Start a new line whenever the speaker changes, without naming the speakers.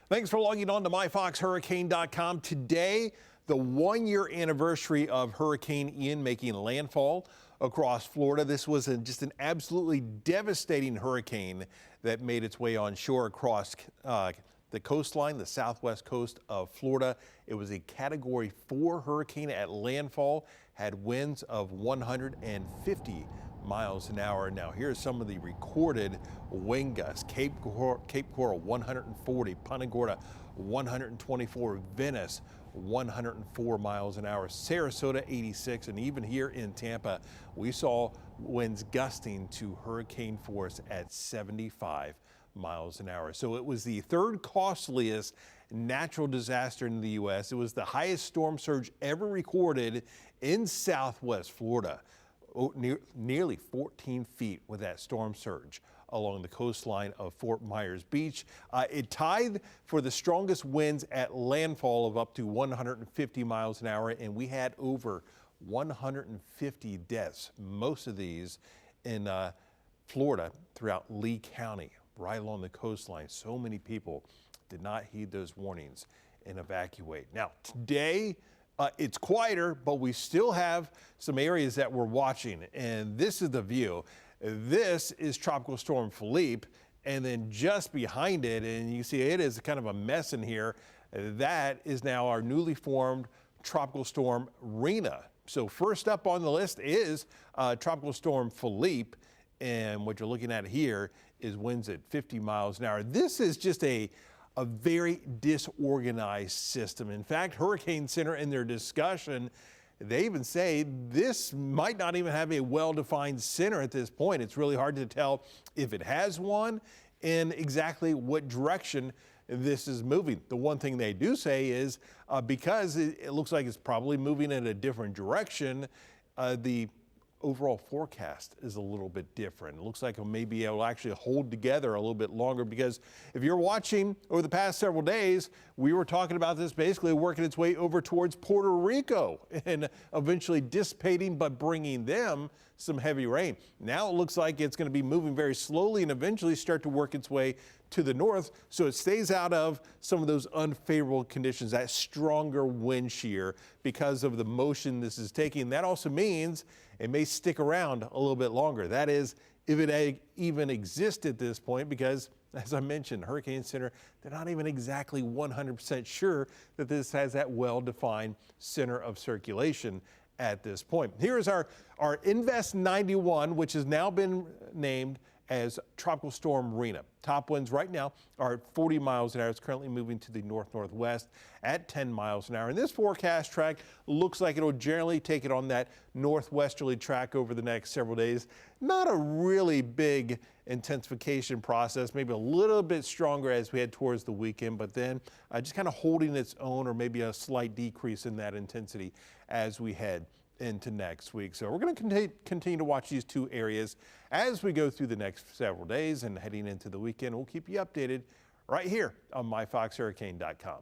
Thanks for logging on to myfoxhurricane.com. Today, the one-year anniversary of Hurricane Ian making landfall across Florida. This was just an absolutely devastating hurricane that made its way on shore across the coastline, the southwest coast of Florida. It was a Category 4 hurricane at landfall, had winds of 150 miles an hour. Now here's some of the recorded wind gusts. Cape Coral 140, Punta Gorda 124, Venice 104 miles an hour, Sarasota 86, and even here in Tampa we saw winds gusting to hurricane force at 75 miles an hour. So it was the third costliest natural disaster in the U.S. It was the highest storm surge ever recorded in southwest Florida. Nearly 14 feet with that storm surge along the coastline of Fort Myers Beach. It tied for the strongest winds at landfall of up to 150 miles an hour, and we had over 150 deaths, most of these in Florida throughout Lee County, right along the coastline. So many people did not heed those warnings and evacuate. Now, today, it's quieter, but we still have some areas that we're watching, and this is the view. This is Tropical Storm Philippe, and then just behind it, and you see it is kind of a mess in here, that is now our newly formed Tropical Storm Rina. So first up on the list is Tropical Storm Philippe, and what you're looking at here is winds at 50 miles an hour. This is just a very disorganized system. In fact, Hurricane Center in their discussion, they even say this might not even have a well-defined center at this point. It's really hard to tell if it has one and exactly what direction this is moving. The one thing they do say is because it looks like it's probably moving in a different direction, the overall forecast is a little bit different. It looks like it may be able to actually hold together a little bit longer, because if you're watching over the past several days, we were talking about this basically working its way over towards Puerto Rico and eventually dissipating, but bringing them some heavy rain. Now it looks like it's going to be moving very slowly and eventually start to work its way to the north, so it stays out of some of those unfavorable conditions, that stronger wind shear, because of the motion this is taking. That also means it may stick around a little bit longer. That is, if it even exists at this point, because as I mentioned, Hurricane Center, they're not even exactly 100% sure that this has that well-defined center of circulation at this point. Here is our Invest 91, which has now been named as Tropical Storm Rina. Top winds right now are at 40 miles an hour. It's currently moving to the north-northwest at 10 miles an hour. And this forecast track looks like it'll generally take it on that northwesterly track over the next several days. Not a really big intensification process, maybe a little bit stronger as we head towards the weekend, but then just kind of holding its own, or maybe a slight decrease in that intensity as we head into next week. So we're going to continue to watch these two areas as we go through the next several days and heading into the weekend. We'll keep you updated right here on myfoxhurricane.com.